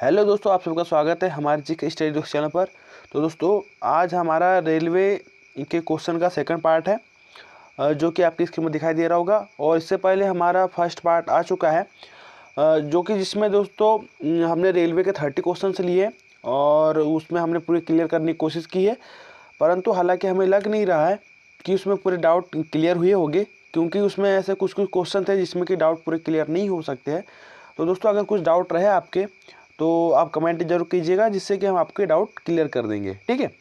Hello दोस्तों, आप सबका स्वागत है हमारे जी के स्टडी डॉक्स चैनल पर। तो दोस्तों, आज हमारा रेलवे के क्वेश्चन का सेकंड पार्ट है जो कि आपकी स्क्रीन में दिखाई दे रहा होगा। और इससे पहले हमारा फर्स्ट पार्ट आ चुका है जो कि जिसमें दोस्तों हमने रेलवे के 30 क्वेश्चन लिए और उसमें हमने पूरे क्लियर करने की कोशिश की है। परंतु हालांकि हमें लग नहीं रहा है कि उसमें पूरे डाउट क्लियर हुए होंगे, क्योंकि उसमें ऐसे कुछ क्वेश्चन थे जिसमें कि डाउट पूरे क्लियर नहीं हो सकते हैं। तो दोस्तों, अगर कुछ डाउट रहे आपके तो आप कमेंट जरूर कीजिएगा, जिससे कि हम आपके डाउट क्लियर कर देंगे, ठीक है।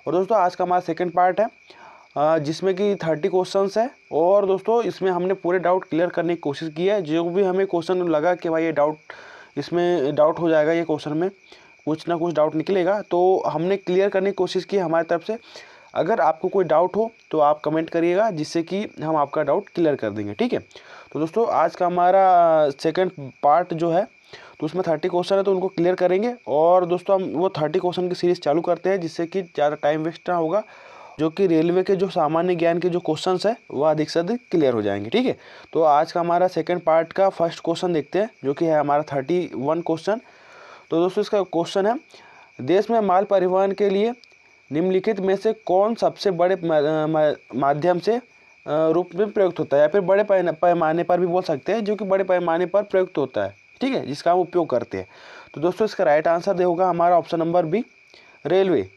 और दोस्तों, आज का हमारा सेकंड पार्ट है जिसमें कि 30 क्वेश्चंस है। और दोस्तों, इसमें हमने पूरे डाउट क्लियर करने की कोशिश की है। जो भी हमें क्वेश्चन लगा कि भाई ये डाउट, इसमें डाउट हो जाएगा, ये क्वेश्चन में कुछ ना कुछ डाउट निकलेगा, तो हमने क्लियर करने की कोशिश की हमारी तरफ से। अगर आपको कोई डाउट हो तो आप कमेंट करिएगा, जिससे कि हम आपका डाउट क्लियर कर देंगे, ठीक है। तो दोस्तों, आज का हमारा सेकंड पार्ट जो है तो उसमें 30 क्वेश्चन है, तो उनको क्लियर करेंगे। और दोस्तों, हम वो 30 क्वेश्चन की सीरीज़ चालू करते हैं, जिससे कि ज़्यादा टाइम वेस्ट ना होगा, जो कि रेलवे के जो सामान्य ज्ञान के जो क्वेश्चंस है वह अधिक से अधिक क्लियर हो जाएंगे, ठीक है। तो आज का हमारा सेकंड पार्ट का फर्स्ट क्वेश्चन देखते हैं, जो कि है हमारा 31 क्वेश्चन। तो दोस्तों, इसका क्वेश्चन है, देश में माल परिवहन के लिए निम्नलिखित में से कौन सबसे बड़े माध्यम से रूप में प्रयुक्त होता है, या फिर बड़े पैमाने पर भी बोल सकते हैं, जो कि बड़े पैमाने पर प्रयुक्त होता है, ठीक है, जिसका हम उपयोग करते हैं। तो दोस्तों, इसका राइट आंसर होगा हमारा ऑप्शन नंबर बी, रेलवे।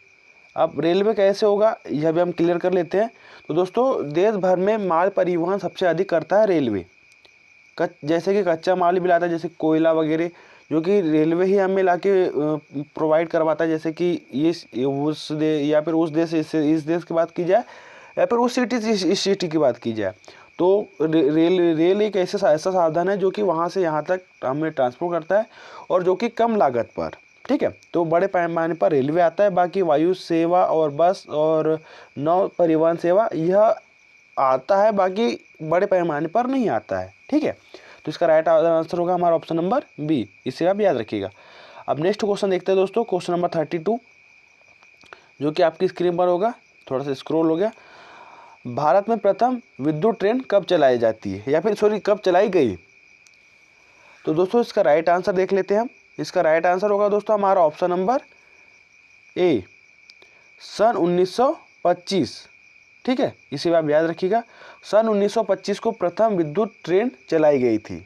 अब रेलवे कैसे होगा यह भी हम क्लियर कर लेते हैं। तो दोस्तों, देश भर में माल परिवहन सबसे अधिक करता है रेलवे। जैसे कि कच्चा माल भी लाता है, जैसे कोयला वगैरह, जो कि रेलवे ही हमें लाके प्रोवाइड करवाता है। जैसे कि ये उस देश या फिर उस देश से इस देश की बात की जाए, या फिर उस सिटी से इस सिटी की बात की जाए, तो रेल एक ऐसा साधन है जो कि वहाँ से यहाँ तक हमें ट्रांसपोर्ट करता है, और जो कि कम लागत पर, ठीक है। तो बड़े पैमाने पर रेलवे आता है। बाकी वायु सेवा और बस और नौ परिवहन सेवा यह आता है, बाकी बड़े पैमाने पर नहीं आता है, ठीक है। तो इसका राइट आंसर होगा हमारा ऑप्शन नंबर बी, इसे आप याद रखिएगा। अब नेक्स्ट क्वेश्चन देखते हैं दोस्तों, क्वेश्चन नंबर 32, जो कि आपकी स्क्रीन पर होगा। थोड़ा सा स्क्रॉल हो गया। भारत में प्रथम विद्युत ट्रेन कब चलाई जाती है, या फिर सॉरी कब चलाई गई? तो दोस्तों, इसका राइट आंसर देख लेते हैं हम। इसका राइट आंसर होगा दोस्तों हमारा ऑप्शन नंबर ए, सन 1925, ठीक है। इसे आप याद रखिएगा। सन 1925 को प्रथम विद्युत ट्रेन चलाई गई थी,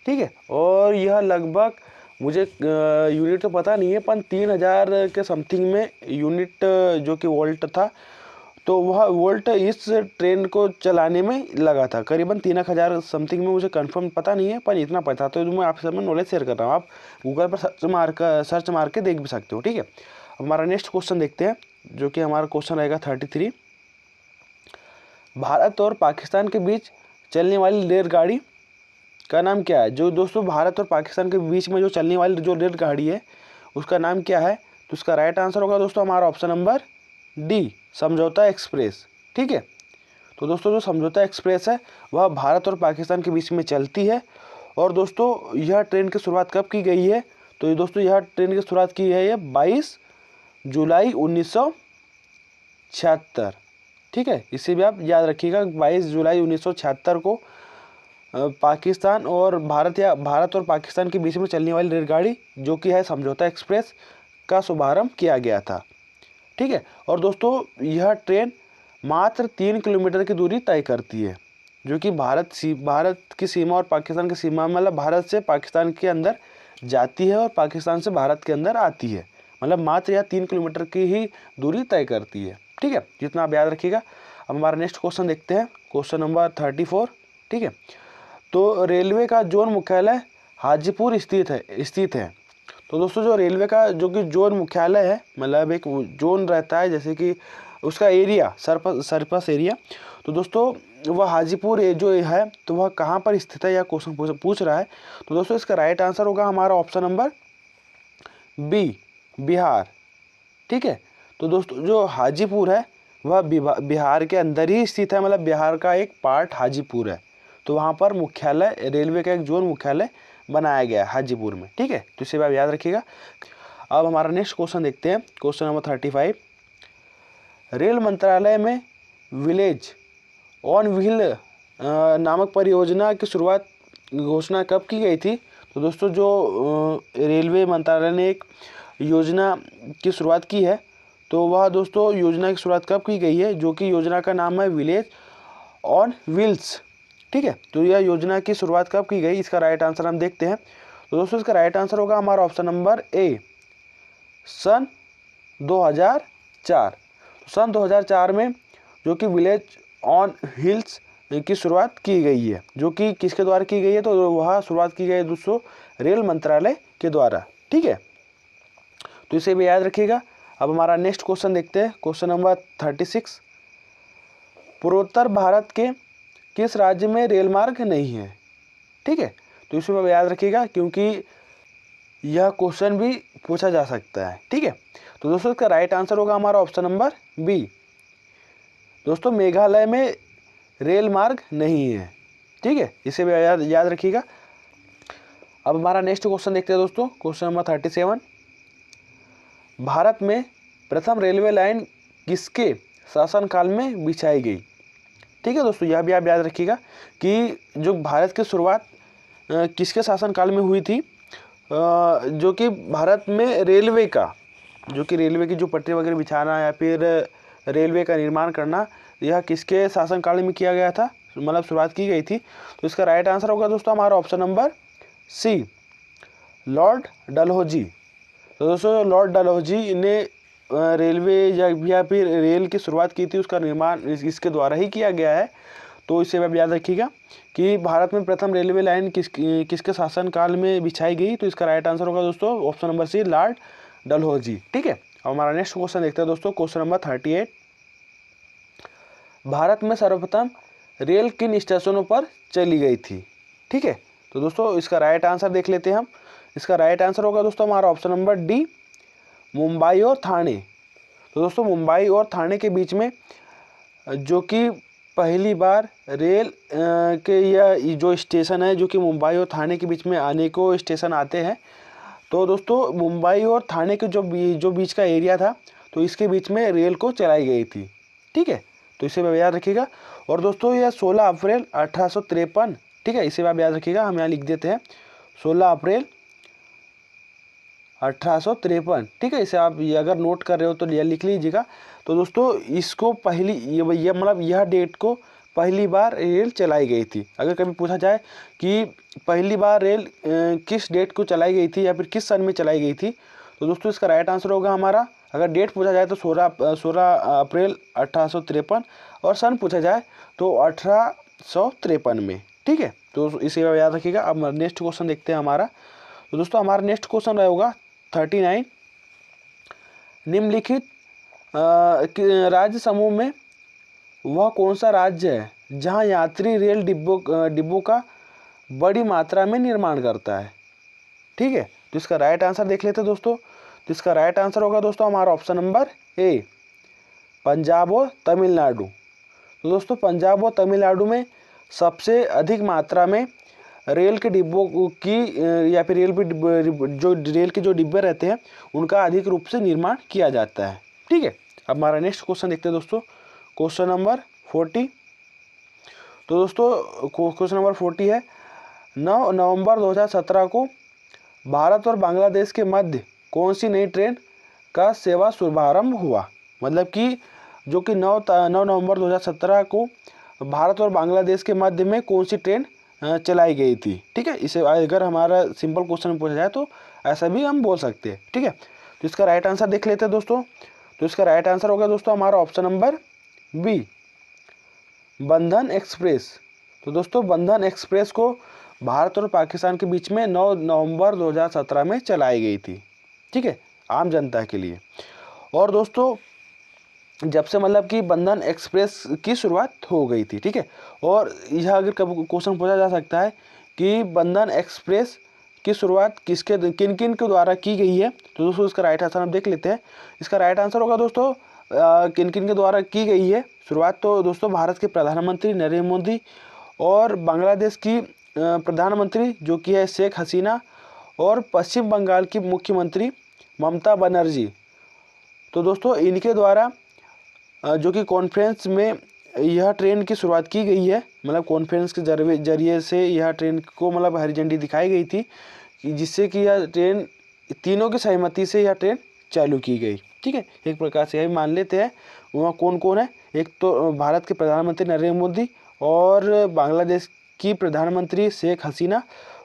ठीक है। और यह लगभग, मुझे यूनिट तो पता नहीं है, पर 3000 के समथिंग में यूनिट जो कि वोल्ट था, तो वह वोल्ट इस ट्रेन को चलाने में लगा था। करीबन 3000 समथिंग में, मुझे कंफर्म पता नहीं है, पर इतना पता। तो मैं आपसे सब नॉलेज शेयर कर रहा हूँ, आप गूगल पर सर्च मार के देख भी सकते हो, ठीक है। हमारा नेक्स्ट क्वेश्चन देखते हैं, जो कि हमारा क्वेश्चन रहेगा 33। भारत और पाकिस्तान के बीच चलने वाली रेलगाड़ी का नाम क्या है? जो दोस्तों, भारत और पाकिस्तान के बीच में जो चलने वाली जो रेलगाड़ी है उसका नाम क्या है? तो उसका राइट आंसर होगा दोस्तों हमारा ऑप्शन नंबर डी, समझौता एक्सप्रेस, ठीक है। तो दोस्तों, जो समझौता एक्सप्रेस है वह भारत और पाकिस्तान के बीच में चलती है। और दोस्तों, यह ट्रेन की शुरुआत कब की गई है? तो ये दोस्तों, यह ट्रेन की शुरुआत की है 22 जुलाई 1976, ठीक है। इसे भी आप याद रखिएगा। 22 जुलाई 1976 को पाकिस्तान और भारत, या भारत और पाकिस्तान के बीच में चलने वाली रेलगाड़ी जो कि है समझौता एक्सप्रेस का शुभारंभ किया गया था, ठीक है। और दोस्तों, यह ट्रेन मात्र 3 किलोमीटर की दूरी तय करती है, जो कि भारत की सीमा और पाकिस्तान की सीमा, मतलब भारत से पाकिस्तान के अंदर जाती है और पाकिस्तान से भारत के अंदर आती है। मतलब मात्र यह 3 किलोमीटर की ही दूरी तय करती है, ठीक है, जितना आप याद रखिएगा। अब हमारा नेक्स्ट क्वेश्चन देखते हैं, क्वेश्चन नंबर 34, ठीक है। तो रेलवे का जोन मुख्यालय हाजीपुर स्थित है। तो दोस्तों, जो रेलवे का जो कि जोन मुख्यालय है, मतलब एक जोन रहता है, जैसे कि उसका एरिया, सरफस एरिया, तो दोस्तों वह हाजीपुर जो है, तो वह कहाँ पर स्थित है, यह क्वेश्चन पूछ रहा है। तो दोस्तों, इसका राइट आंसर होगा हमारा ऑप्शन नंबर बी, बिहार, ठीक है। तो दोस्तों, जो हाजीपुर है वह बिहार के अंदर ही स्थित है, मतलब बिहार का एक पार्ट हाजीपुर है। तो वहाँ पर मुख्यालय, रेलवे का एक जोन मुख्यालय बनाया गया है हाजीपुर में, ठीक है। तो इसे आप याद रखिएगा। अब हमारा नेक्स्ट क्वेश्चन देखते हैं, क्वेश्चन नंबर 35। रेल मंत्रालय में विलेज ऑन व्हील नामक परियोजना की शुरुआत घोषणा कब की गई थी? तो दोस्तों जो रेलवे मंत्रालय ने एक योजना की शुरुआत की है, तो वह दोस्तों योजना की शुरुआत कब की गई है, जो कि योजना का नाम है विलेज ऑन व्हील्स। ठीक है, तो यह योजना की शुरुआत कब की गई, इसका राइट आंसर हम देखते हैं। तो दोस्तों इसका राइट आंसर होगा हमारा ऑप्शन नंबर ए, सन 2004। सन 2004 में जो कि विलेज ऑन हिल्स की शुरुआत की गई है, जो कि किसके द्वारा की गई है, तो वह शुरुआत की गई है दोस्तों रेल मंत्रालय के द्वारा। ठीक है, तो इसे भी याद रखिएगा। अब हमारा नेक्स्ट क्वेश्चन देखते हैं, क्वेश्चन नंबर 36। पूर्वोत्तर भारत के किस राज्य में रेल मार्ग नहीं है। ठीक है, तो इसे भी याद रखिएगा क्योंकि यह क्वेश्चन भी पूछा जा सकता है। ठीक है, तो दोस्तों इसका राइट आंसर होगा हमारा ऑप्शन नंबर बी। दोस्तों मेघालय में रेल मार्ग नहीं है। ठीक है, इसे भी याद रखिएगा। अब हमारा नेक्स्ट क्वेश्चन देखते हैं दोस्तों, क्वेश्चन नंबर 37। भारत में प्रथम रेलवे लाइन किसके शासनकाल में बिछाई गई। ठीक है दोस्तों, यह भी आप याद रखिएगा कि जो भारत की शुरुआत किसके शासनकाल में हुई थी, जो कि भारत में रेलवे का, जो कि रेलवे की जो पटरी वगैरह बिछाना या फिर रेलवे का निर्माण करना, यह किसके शासनकाल में किया गया था, मतलब शुरुआत की गई थी। तो इसका राइट आंसर होगा दोस्तों हमारा option number C, Lord Dalhousie. तो दोस्तों लॉर्ड डलहौजी ने रेलवे या फिर रेल की शुरुआत की थी, उसका निर्माण इसके द्वारा ही किया गया है। तो इसे आप याद रखिएगा कि भारत में प्रथम रेलवे लाइन किसके शासनकाल में बिछाई गई। तो इसका राइट आंसर होगा दोस्तों option number C, Lord Dalhousie. ठीक है, अब हमारा नेक्स्ट क्वेश्चन देखते हैं दोस्तों, क्वेश्चन नंबर 38। भारत में सर्वप्रथम रेल किन स्टेशनों पर चली गई थी। ठीक है, तो दोस्तों इसका राइट आंसर देख लेते हैं हम। इसका राइट आंसर होगा दोस्तों हमारा ऑप्शन नंबर डी, मुंबई और ठाणे। तो दोस्तों मुंबई और ठाणे के बीच में जो कि पहली बार रेल के या जो स्टेशन है, जो कि मुंबई और ठाणे के बीच में आने को स्टेशन आते हैं, तो दोस्तों मुंबई और ठाणे के जो बीच का एरिया था, तो इसके बीच में रेल को चलाई गई थी। ठीक है, तो इसे आप याद रखिएगा। और दोस्तों यह 16 अप्रैल 1853। ठीक है, इसे आप याद रखिएगा, हम यहाँ लिख देते हैं 16 अप्रैल 1853। ठीक है, इसे आप अगर नोट कर रहे हो तो यह लिख लीजिएगा। तो दोस्तों इसको पहली ये मतलब यह डेट को पहली बार रेल चलाई गई थी। अगर कभी पूछा जाए कि पहली बार रेल किस डेट को चलाई गई थी या फिर किस सन में चलाई गई थी, तो दोस्तों इसका राइट आंसर होगा हमारा, अगर डेट पूछा जाए तो 16 अप्रैल 1853 और सन पूछा जाए तो 1853 में। ठीक है, तो इसे याद रखिएगा। अब नेक्स्ट क्वेश्चन देखते हैं हमारा। तो दोस्तों हमारा नेक्स्ट क्वेश्चन रहेगा 39। निम्नलिखित राज्य समूह में वह कौन सा राज्य है जहां यात्री रेल डिब्बों का बड़ी मात्रा में निर्माण करता है। ठीक है, तो इसका राइट आंसर देख लेते हैं दोस्तों। तो इसका राइट आंसर होगा दोस्तों हमारा ऑप्शन नंबर ए, पंजाब और तमिलनाडु। तो दोस्तों पंजाब और तमिलनाडु में सबसे अधिक मात्रा में रेल के डिब्बों की या फिर रेल के जो डिब्बे रहते हैं उनका अधिक रूप से निर्माण किया जाता है। ठीक है, अब हमारा नेक्स्ट क्वेश्चन देखते हैं दोस्तों, क्वेश्चन नंबर 40। तो दोस्तों क्वेश्चन नंबर 40 है, 9 नवंबर 2017 को भारत और बांग्लादेश के मध्य कौन सी नई ट्रेन का सेवा शुभारंभ हुआ। मतलब कि जो कि 9 नवंबर 2017 को भारत और बांग्लादेश के मध्य में कौन सी ट्रेन चलाई गई थी। ठीक है, इसे अगर हमारा सिंपल क्वेश्चन पूछा जाए तो ऐसा भी हम बोल सकते हैं। ठीक है, तो इसका राइट आंसर देख लेते हैं दोस्तों। तो इसका राइट आंसर होगा दोस्तों हमारा ऑप्शन नंबर बी, बंधन एक्सप्रेस। तो दोस्तों बंधन एक्सप्रेस को भारत और पाकिस्तान के बीच में 9 नवंबर 2017 में चलाई गई थी। ठीक है, आम जनता के लिए। और दोस्तों जब से मतलब कि बंधन एक्सप्रेस की शुरुआत हो गई थी। ठीक है, और यह अगर कभी क्वेश्चन पूछा जा सकता है कि बंधन एक्सप्रेस की शुरुआत किन किन के द्वारा की गई है, तो दोस्तों इसका राइट आंसर हम देख लेते हैं। इसका राइट आंसर होगा दोस्तों किन किन के द्वारा की गई है शुरुआत। तो दोस्तों भारत के प्रधानमंत्री नरेंद्र मोदी और बांग्लादेश की प्रधानमंत्री जो कि है शेख हसीना और पश्चिम बंगाल की मुख्यमंत्री ममता बनर्जी। तो दोस्तों इनके द्वारा जो कि कॉन्फ्रेंस में यह ट्रेन की शुरुआत की गई है, मतलब कॉन्फ्रेंस के जरिए से यह ट्रेन को मतलब हरी झंडी दिखाई गई थी जिससे कि यह ट्रेन तीनों की सहमति से यह ट्रेन चालू की गई। ठीक है, एक प्रकार से यही मान लेते हैं। वहाँ कौन कौन है, एक तो भारत के प्रधानमंत्री नरेंद्र मोदी और बांग्लादेश की प्रधानमंत्री शेख हसीना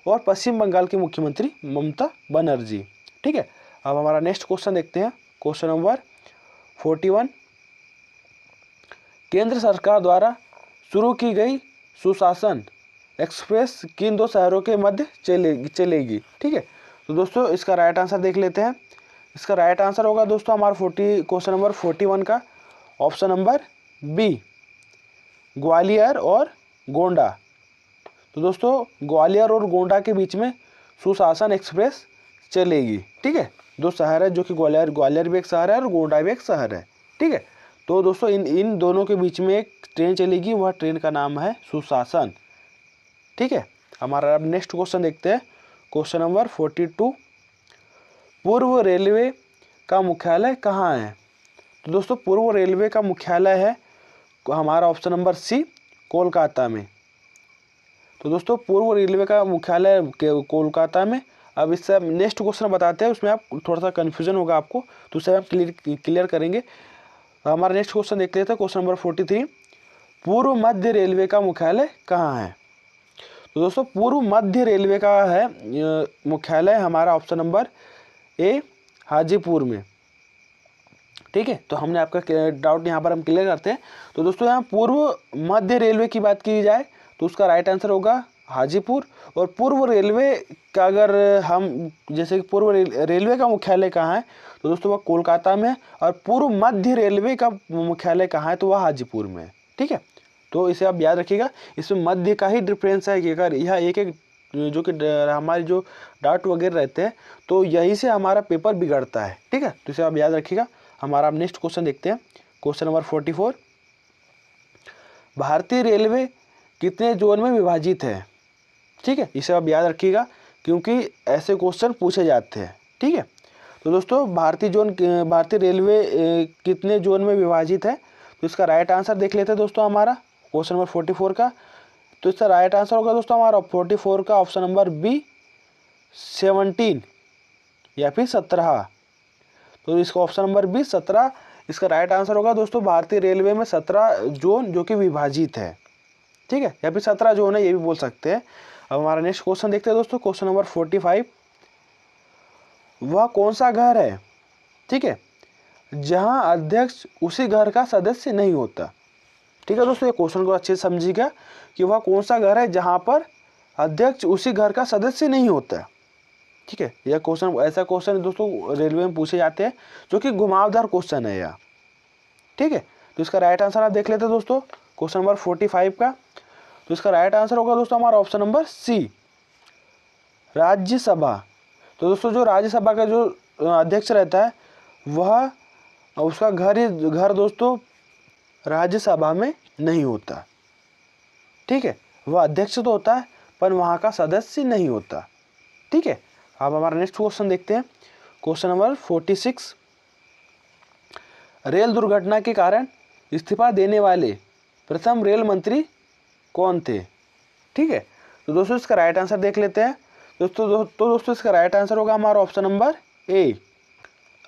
और पश्चिम बंगाल की मुख्यमंत्री ममता बनर्जी। ठीक है, अब हमारा नेक्स्ट क्वेश्चन देखते हैं, क्वेश्चन नंबर 41। केंद्र सरकार द्वारा शुरू की गई सुशासन एक्सप्रेस किन दो शहरों के मध्य चलेगी। ठीक है, तो दोस्तों इसका राइट आंसर देख लेते हैं। इसका राइट आंसर होगा दोस्तों हमारा क्वेश्चन नंबर 41 का ऑप्शन नंबर बी, ग्वालियर और गोंडा। तो दोस्तों ग्वालियर और गोंडा के बीच में सुशासन एक्सप्रेस चलेगी। ठीक है, दो शहर है जो कि ग्वालियर भी एक शहर है और गोंडा भी एक शहर है। ठीक है, तो दोस्तों इन दोनों के बीच में एक ट्रेन चलेगी, वह ट्रेन का नाम है सुशासन। ठीक है, हमारा अब नेक्स्ट क्वेश्चन देखते हैं, क्वेश्चन नंबर 42। पूर्व रेलवे का मुख्यालय कहाँ है। तो दोस्तों पूर्व रेलवे का मुख्यालय है हमारा ऑप्शन नंबर सी, कोलकाता में। तो दोस्तों पूर्व रेलवे का मुख्यालय कोलकाता में। अब इससे नेक्स्ट क्वेश्चन बताते हैं, उसमें आप थोड़ा सा कन्फ्यूजन होगा आपको, तो उसे आप क्लियर करेंगे। हमारा नेक्स्ट क्वेश्चन देख लेते हैं, क्वेश्चन नंबर 43। पूर्व मध्य रेलवे का मुख्यालय कहाँ है। तो दोस्तों पूर्व मध्य रेलवे का है मुख्यालय हमारा ऑप्शन नंबर ए, हाजीपुर में। ठीक है, तो हमने आपका डाउट यहाँ पर हम क्लियर करते हैं। तो दोस्तों यहाँ पूर्व मध्य रेलवे की बात की जाए तो उसका राइट आंसर होगा हाजीपुर। और पूर्व रेलवे का अगर हम जैसे कि पूर्व रेलवे का मुख्यालय कहाँ है, तो दोस्तों वह कोलकाता में है। और पूर्व मध्य रेलवे का मुख्यालय कहाँ है, तो वह हाजीपुर में है। ठीक है, तो इसे आप याद रखिएगा, इसमें मध्य का ही डिफरेंस है कि अगर यह एक जो कि हमारे जो डाउट वगैरह रहते हैं तो यहीं से हमारा पेपर बिगड़ता है। ठीक है, तो इसे आप याद रखिएगा। हमारा अब नेक्स्ट क्वेश्चन देखते हैं, क्वेश्चन नंबर 44। भारतीय रेलवे कितने जोन में विभाजित है। ठीक है, इसे आप याद रखिएगा क्योंकि ऐसे क्वेश्चन पूछे जाते हैं। ठीक है, तो दोस्तों भारतीय रेलवे कितने जोन में विभाजित है, तो इसका राइट आंसर देख लेते हैं दोस्तों हमारा क्वेश्चन नंबर 44 का। तो इसका राइट आंसर होगा दोस्तों हमारा 44 का ऑप्शन नंबर बी, 17 या फिर 17। तो इसका ऑप्शन नंबर बी 17 इसका राइट आंसर होगा दोस्तों। भारतीय रेलवे में 17 जोन जो कि विभाजित है। ठीक है, या फिर 17 जोन है, ये भी बोल सकते हैं। अब हमारा नेक्स्ट क्वेश्चन देखते हैं दोस्तों, क्वेश्चन नंबर 45। वह कौन सा घर है, ठीक है, जहां अध्यक्ष उसी घर का सदस्य नहीं होता। ठीक है दोस्तों, ये क्वेश्चन को अच्छे से समझिएगा कि वह कौन सा घर है जहां पर अध्यक्ष उसी घर का सदस्य नहीं होता। ठीक है, यह क्वेश्चन ऐसा क्वेश्चन दोस्तों रेलवे में पूछे जाते हैं जो कि घुमावदार क्वेश्चन है यह। ठीक है, तो इसका राइट आंसर आप देख लेते हैं दोस्तों क्वेश्चन नंबर 45 का। तो इसका राइट आंसर होगा दोस्तों हमारा ऑप्शन नंबर सी, राज्यसभा। तो दोस्तों जो राज्यसभा का जो अध्यक्ष रहता है वह उसका घर दोस्तों राज्यसभा में नहीं होता। ठीक है, वह अध्यक्ष तो होता है पर वहाँ का सदस्य नहीं होता। ठीक है, अब हमारा नेक्स्ट क्वेश्चन देखते हैं, क्वेश्चन नंबर 46। रेल दुर्घटना के कारण इस्तीफा देने वाले प्रथम रेल मंत्री कौन थे। ठीक है, तो दोस्तों इसका राइट आंसर देख लेते हैं दोस्तों इसका राइट आंसर होगा हमारा option number A,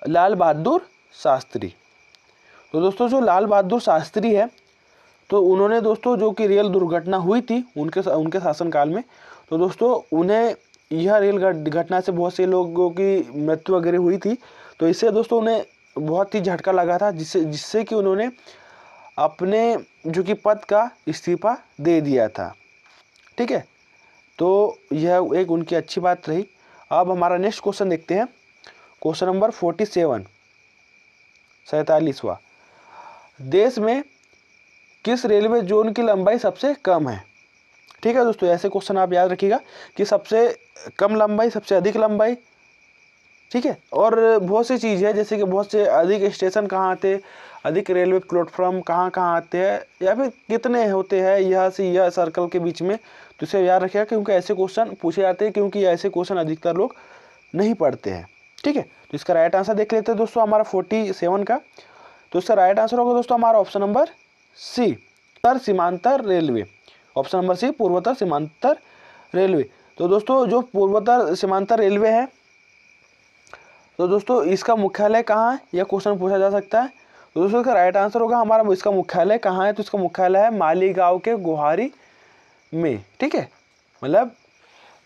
Lal Bahadur Shastri. तो दोस्तों जो लाल बहादुर शास्त्री है तो उन्होंने दोस्तों जो कि रेल दुर्घटना हुई थी उनके शासनकाल में, तो दोस्तों उन्हें यह रेल घटना से बहुत से लोगों की मृत्यु वगैरह हुई थी। तो इससे दोस्तों उन्हें बहुत ही झटका लगा था जिससे कि उन्होंने अपने जो कि पद का इस्तीफा दे दिया था। ठीक है, तो यह एक उनकी अच्छी बात रही। अब हमारा नेक्स्ट क्वेश्चन देखते हैं, क्वेश्चन नंबर 47, 47वां। देश में किस रेलवे जोन की लंबाई सबसे कम है। ठीक है दोस्तों, ऐसे क्वेश्चन आप याद रखिएगा कि सबसे कम लंबाई, सबसे अधिक लंबाई। ठीक है, और बहुत सी चीज़ है जैसे कि बहुत से अधिक स्टेशन कहाँ आते, अधिक रेलवे प्लेटफॉर्म कहाँ कहाँ आते हैं, या फिर कितने होते हैं यह से यह सर्कल के बीच में। तो इसे याद रखिएगा क्योंकि ऐसे क्वेश्चन पूछे जाते हैं, क्योंकि ऐसे क्वेश्चन अधिकतर लोग नहीं पढ़ते हैं। ठीक है, तो इसका राइट आंसर देख लेते हैं दोस्तों हमारा 47 का। तो इसका राइट आंसर होगा दोस्तों हमारा ऑप्शन नंबर सी, उत्तर सीमांतर रेलवे। ऑप्शन नंबर सी, पूर्वोत्तर सीमांतर रेलवे। तो दोस्तों जो पूर्वोत्तर सीमांतर रेलवे है, तो दोस्तों इसका मुख्यालय कहाँ है, यह क्वेश्चन पूछा जा सकता है। तो दोस्तों इसका राइट आंसर होगा हमारा, इसका मुख्यालय कहाँ है, तो इसका मुख्यालय है मालीगांव के गुवाहाटी में। ठीक है, मतलब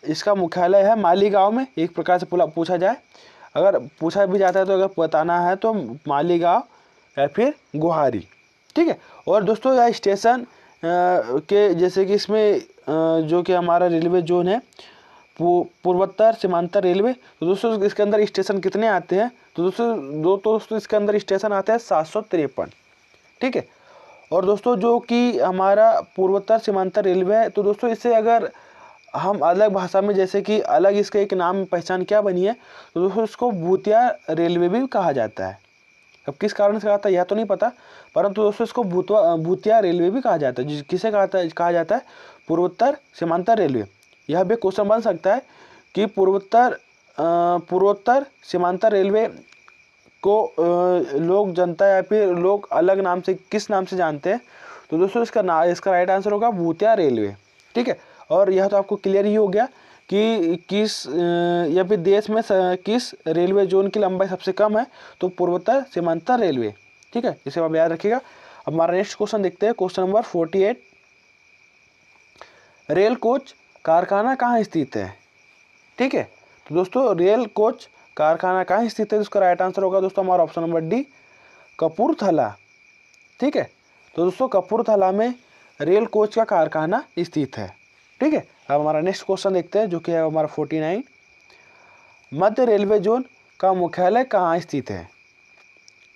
इसका मुख्यालय है मालीगांव में, एक प्रकार से पूछा जाए, अगर पूछा भी जाता है तो अगर बताना है तो मालीगांव या फिर गुवाहाटी। ठीक है, और दोस्तों यह स्टेशन के जैसे कि इसमें जो कि हमारा रेलवे जोन है पूर्वोत्तर सीमांतर रेलवे, तो दोस्तों इसके अंदर स्टेशन कितने आते हैं, तो दोस्तों इसके अंदर स्टेशन आते हैं 753। ठीक है, और दोस्तों जो कि हमारा पूर्वोत्तर सीमांतर रेलवे है, तो दोस्तों इससे अगर हम अलग भाषा में जैसे कि अलग इसका एक नाम पहचान क्या बनी है, तो दोस्तों इसको भूतिया रेलवे भी कहा जाता है। अब किस कारण से कहा था यह तो नहीं पता, परंतु दोस्तों इसको भूतिया रेलवे भी कहा जाता है। किसे कहा जाता है, पूर्वोत्तर सीमांतर रेलवे। यह भी क्वेश्चन बन सकता है कि पूर्वोत्तर सीमांतर रेलवे को लोग जनता या फिर लोग अलग नाम से किस नाम से जानते हैं, तो दोस्तों इसका राइट आंसर होगा भूतिया रेलवे। ठीक है, और यह तो आपको क्लियर ही हो गया कि किस या फिर देश में किस रेलवे जोन की लंबाई सबसे कम है, तो पूर्वोत्तर सीमांतर रेलवे। ठीक है, इसे आप याद रखिएगा। अब हमारा नेक्स्ट क्वेश्चन देखते हैं, क्वेश्चन नंबर 48। रेल कोच कारखाना कहाँ स्थित है। ठीक है, तो दोस्तों रेल कोच कारखाना कहाँ स्थित है, उसका राइट आंसर होगा दोस्तों हमारा ऑप्शन नंबर डी, कपूरथला। ठीक है, तो दोस्तों कपूरथला में रेल कोच का कारखाना स्थित है। ठीक है, अब हमारा नेक्स्ट क्वेश्चन देखते हैं जो कि है हमारा 49। मध्य रेलवे जोन का मुख्यालय कहाँ स्थित है।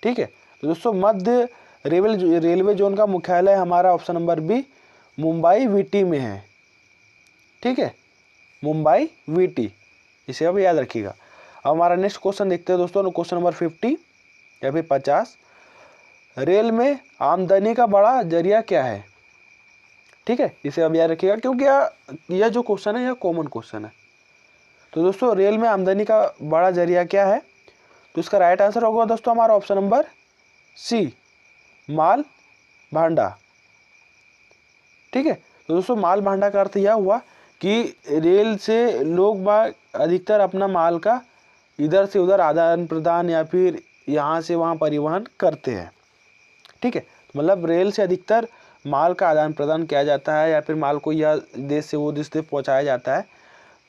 ठीक है, तो दोस्तों मध्य रेलवे जोन का मुख्यालय हमारा option number B, Mumbai VT में है। ठीक है, मुंबई वीटी, इसे अब याद रखिएगा। अब हमारा नेक्स्ट क्वेश्चन देखते हैं दोस्तों, क्वेश्चन नंबर 50 या फिर 50। रेल में आमदनी का बड़ा जरिया क्या है। ठीक है, इसे अब याद रखिएगा क्योंकि यह जो क्वेश्चन है यह कॉमन क्वेश्चन है। तो दोस्तों रेल में आमदनी का बड़ा जरिया क्या है, तो इसका राइट आंसर होगा दोस्तों हमारा ऑप्शन नंबर सी, माल भांडा। ठीक है, तो दोस्तों माल भांडा का अर्थ यह हुआ कि रेल से लोग बाग अधिकतर अपना माल का इधर से उधर आदान प्रदान या फिर यहाँ से वहाँ परिवहन करते हैं। ठीक है, मतलब रेल से अधिकतर माल का आदान प्रदान किया जाता है या फिर माल को यह देश से वो देश तक पहुँचाया जाता है।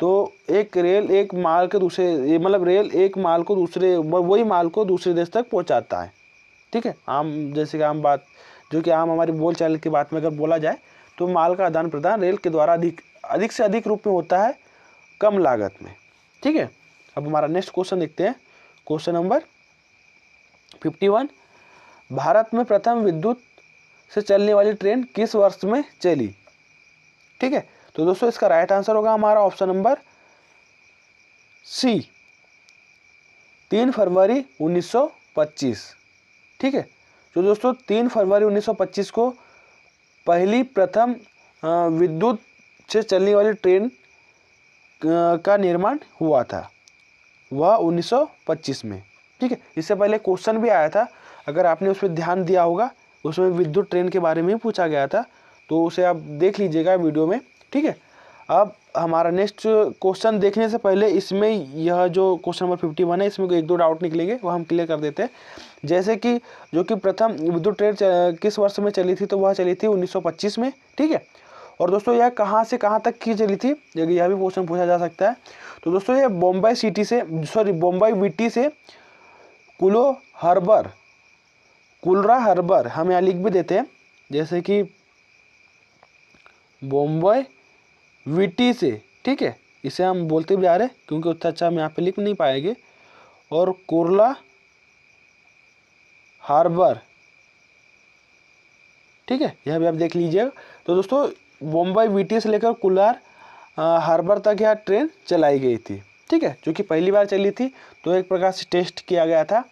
तो रेल एक माल को दूसरे वही माल को दूसरे देश तक पहुँचाता है। ठीक है, जैसे कि आम बात जो कि आम हमारी बोलचाल की बात में अगर बोला जाए तो माल का आदान प्रदान रेल के द्वारा अधिक से अधिक रूप में होता है, कम लागत में। ठीक है, अब हमारा नेक्स्ट क्वेश्चन देखते हैं, क्वेश्चन नंबर 51। भारत में प्रथम विद्युत से चलने वाली ट्रेन किस वर्ष में चली। ठीक है, तो दोस्तों इसका राइट आंसर होगा हमारा ऑप्शन नंबर सी, 3 फरवरी 1925। ठीक है, तो दोस्तों 3 फरवरी 1925 को पहली प्रथम विद्युत से चलने वाली ट्रेन का निर्माण हुआ था, वह 1925 में। ठीक है, इससे पहले क्वेश्चन भी आया था, अगर आपने उस पर ध्यान दिया होगा, उसमें विद्युत ट्रेन के बारे में ही पूछा गया था, तो उसे आप देख लीजिएगा वीडियो में। ठीक है, अब हमारा नेक्स्ट क्वेश्चन देखने से पहले इसमें यह जो क्वेश्चन नंबर 51 है, इसमें 1-2 डाउट निकलेंगे, वो हम क्लियर कर देते हैं। जैसे कि जो कि प्रथम विद्युत ट्रेन किस वर्ष में चली थी, तो वह चली थी 1925 में। ठीक है, और दोस्तों यह कहाँ से कहाँ तक की चली थी, यह भी क्वेश्चन पूछा जा सकता है। तो दोस्तों ये बॉम्बे वीटी से कुलरा हार्बर हम यहाँ लिख भी देते हैं, जैसे कि बॉम्बे वीटी से। ठीक है, इसे हम बोलते भी आ रहे हैं क्योंकि उतना अच्छा हम यहाँ पे लिख नहीं पाएंगे, और कुर्ला हार्बर। ठीक है, यह भी आप देख लीजिएगा। तो दोस्तों बॉम्बे वीटी से लेकर कुलार हार्बर तक यह ट्रेन चलाई गई थी। ठीक है, जो कि पहली बार चली थी, तो एक प्रकार से टेस्ट किया गया था,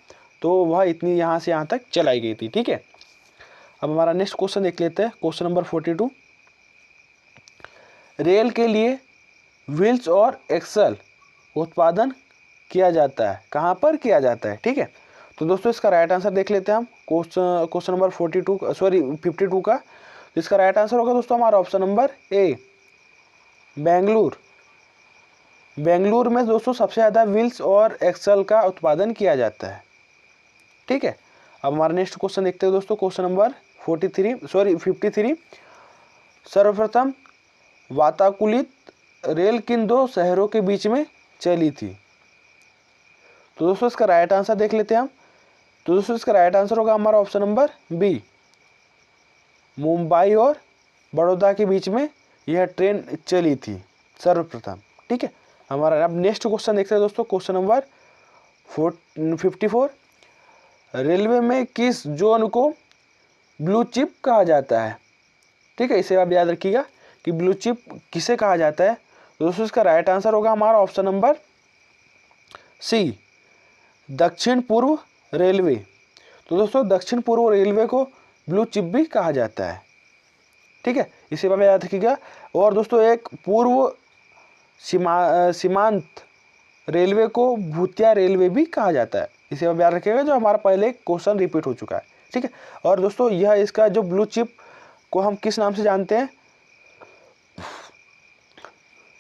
तो वह इतनी यहाँ से यहाँ तक चलाई गई थी। ठीक है, अब हमारा नेक्स्ट क्वेश्चन देख लेते हैं, क्वेश्चन नंबर 42। रेल के लिए व्हील्स और एक्सल उत्पादन किया जाता है, कहाँ पर किया जाता है। ठीक है, तो दोस्तों इसका राइट आंसर देख लेते हैं हम, क्वेश्चन नंबर 52 का। इसका राइट आंसर होगा दोस्तों हमारा option number A, Bengaluru. Bengaluru में दोस्तों सबसे ज़्यादा व्हील्स और एक्सल का उत्पादन किया जाता है। ठीक है, अब हमारा नेक्स्ट क्वेश्चन देखते हैं दोस्तों, क्वेश्चन नंबर 53। सर्वप्रथम वातानुकूलित रेल किन दो शहरों के बीच में चली थी? तो दोस्तों इसका राइट आंसर देख लेते हैं हम। तो दोस्तों इसका राइट आंसर होगा हमारा ऑप्शन नंबर बी, मुंबई और बड़ौदा के बीच में यह ट्रेन चली थी सर्वप्रथम। ठीक है, हमारा अब नेक्स्ट क्वेश्चन देखते हैं दोस्तों, क्वेश्चन नंबर 54। रेलवे में किस जोन को ब्लू चिप कहा जाता है? ठीक है, इसे आप याद रखिएगा कि ब्लू चिप किसे कहा जाता है। तो दोस्तों इसका राइट आंसर होगा हमारा ऑप्शन नंबर सी, दक्षिण पूर्व रेलवे। तो दोस्तों दक्षिण पूर्व रेलवे को ब्लू चिप भी कहा जाता है। ठीक है, इसे आप याद रखिएगा। और दोस्तों एक पूर्व सीमांत रेलवे को भूतिया रेलवे भी कहा जाता है, इसे आप याद रखिएगा, जो हमारा पहले क्वेश्चन रिपीट हो चुका है। ठीक है, और दोस्तों यह इसका जो ब्लू चिप को हम किस नाम से जानते हैं?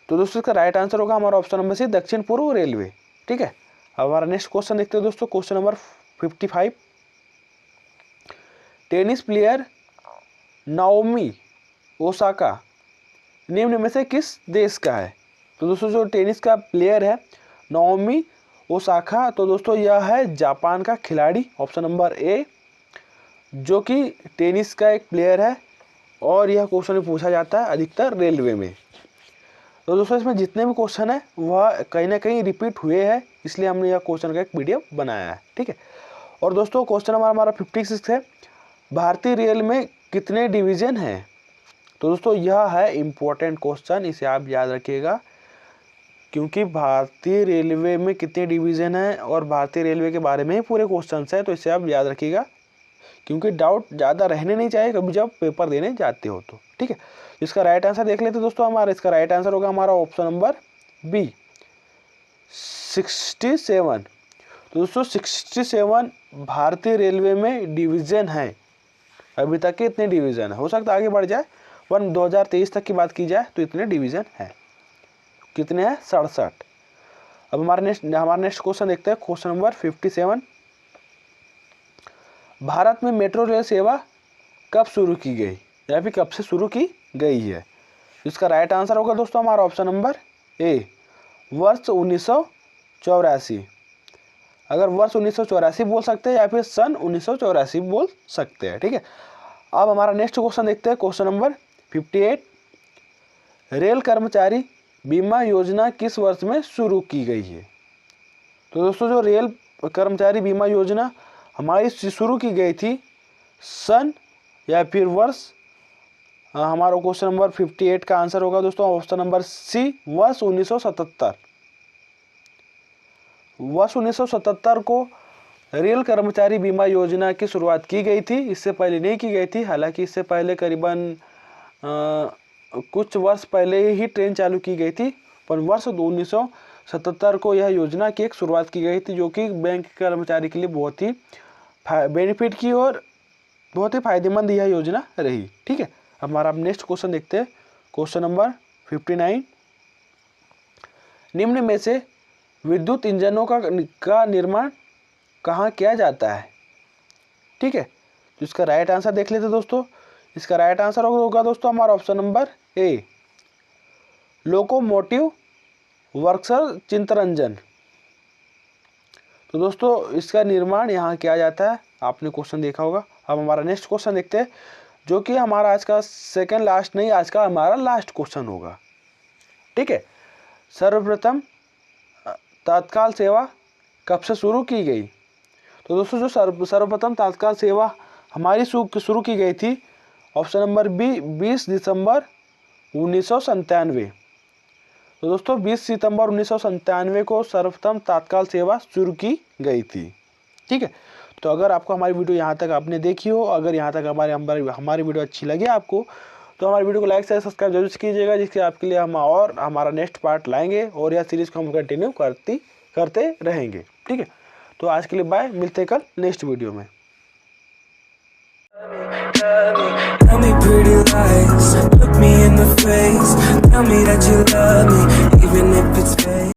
तो दोस्तों इसका राइट आंसर होगा हमारा ऑप्शन नंबर सी, दक्षिण पूर्व रेलवे। ठीक है, अब हमारा नेक्स्ट क्वेश्चन देखते हैं दोस्तों, question number 55। Tennis player Naomi Osaka निम्न में से किस देश का है? तो दोस्तों जो टेनिस का प्लेयर है नाओमी ओसाका, तो दोस्तों यह है जापान का खिलाड़ी, ऑप्शन नंबर ए, जो कि टेनिस का एक प्लेयर है और यह क्वेश्चन पूछा जाता है अधिकतर रेलवे में। तो दोस्तों इसमें जितने भी क्वेश्चन है वह कहीं ना कहीं रिपीट हुए हैं, इसलिए हमने यह क्वेश्चन का एक वीडियो बनाया है। ठीक है, और दोस्तों क्वेश्चन हमारा 56 है, भारतीय रेल में कितने डिवीज़न हैं? तो दोस्तों यह है इम्पोर्टेंट क्वेश्चन, इसे आप याद रखिएगा, क्योंकि भारतीय रेलवे में कितने डिवीज़न हैं और भारतीय रेलवे के बारे में ही पूरे क्वेश्चन है, तो इसे आप याद रखिएगा, क्योंकि डाउट ज़्यादा रहने नहीं चाहिए कभी जब पेपर देने जाते हो तो। ठीक है, इसका राइट आंसर देख लेते दोस्तों हमारा, इसका राइट आंसर होगा हमारा ऑप्शन नंबर बी, 67। तो दोस्तों 67 भारतीय रेलवे में डिवीज़न है, अभी तक के इतने डिवीज़न है, हो सकता है आगे बढ़ जाए, 2023 तक की बात की जाए तो इतने डिवीज़न है। कितने हैं? 67। अब हमारा नेक्स्ट क्वेश्चन देखते हैं, क्वेश्चन नंबर 57। भारत में मेट्रो रेल सेवा कब शुरू की गई या फिर कब से शुरू की गई है? इसका राइट आंसर होगा दोस्तों हमारा ऑप्शन नंबर ए, वर्ष 1984। अगर वर्ष 1984 बोल सकते हैं या फिर सन 1984 बोल सकते हैं। ठीक है, अब हमारा नेक्स्ट क्वेश्चन देखते हैं, क्वेश्चन नंबर 58। रेल कर्मचारी बीमा योजना किस वर्ष में शुरू की गई है? तो दोस्तों जो रेल कर्मचारी बीमा योजना हमारी शुरू की गई थी सन या फिर वर्ष, हमारा क्वेश्चन नंबर 58 का आंसर होगा दोस्तों ऑप्शन नंबर सी, वर्ष 1977। वर्ष 1977 को रेल कर्मचारी बीमा योजना की शुरुआत की गई थी, इससे पहले नहीं की गई थी। हालांकि इससे पहले करीबन कुछ वर्ष पहले ही ट्रेन चालू की गई थी, पर वर्ष 1977 को यह योजना की एक शुरुआत की गई थी, जो कि बैंक कर्मचारी के लिए बहुत ही बेनिफिट की और बहुत ही फायदेमंद यह योजना रही। ठीक है, हमारा अब नेक्स्ट क्वेश्चन देखते हैं, क्वेश्चन नंबर 59। निम्न में से विद्युत इंजनों का निर्माण कहाँ किया जाता है? ठीक है, तो इसका राइट आंसर देख लेते दोस्तों। इसका राइट आंसर होगा दोस्तों हमारा option number A, locomotive works Chittaranjan. तो दोस्तों इसका निर्माण यहाँ किया जाता है, आपने क्वेश्चन देखा होगा। अब हमारा नेक्स्ट क्वेश्चन देखते हैं, जो कि हमारा आज का सेकंड लास्ट नहीं, आज का हमारा लास्ट क्वेश्चन होगा। ठीक है, सर्वप्रथम तत्काल सेवा कब से शुरू की गई? तो दोस्तों जो सर्वप्रथम तत्काल सेवा हमारी शुरू की गई थी, ऑप्शन नंबर बी, 20 दिसंबर 1997। तो दोस्तों 20 सितंबर 1997 को सर्वप्रथम तत्काल सेवा शुरू की गई थी। ठीक है, तो अगर आपको हमारी वीडियो यहाँ तक आपने देखी हो, अगर यहाँ तक हमारी वीडियो अच्छी लगे आपको, तो हमारी वीडियो को लाइक शेयर सब्सक्राइब जरूर कीजिएगा, जिससे आपके लिए हम और हमारा नेक्स्ट पार्ट लाएंगे और यह सीरीज़ को हम कंटिन्यू करते रहेंगे। ठीक है, तो आज के लिए बाय, मिलते हैं कल नेक्स्ट वीडियो में। Tell me pretty lies, look me in the face, tell me that you love me, even if it's fake.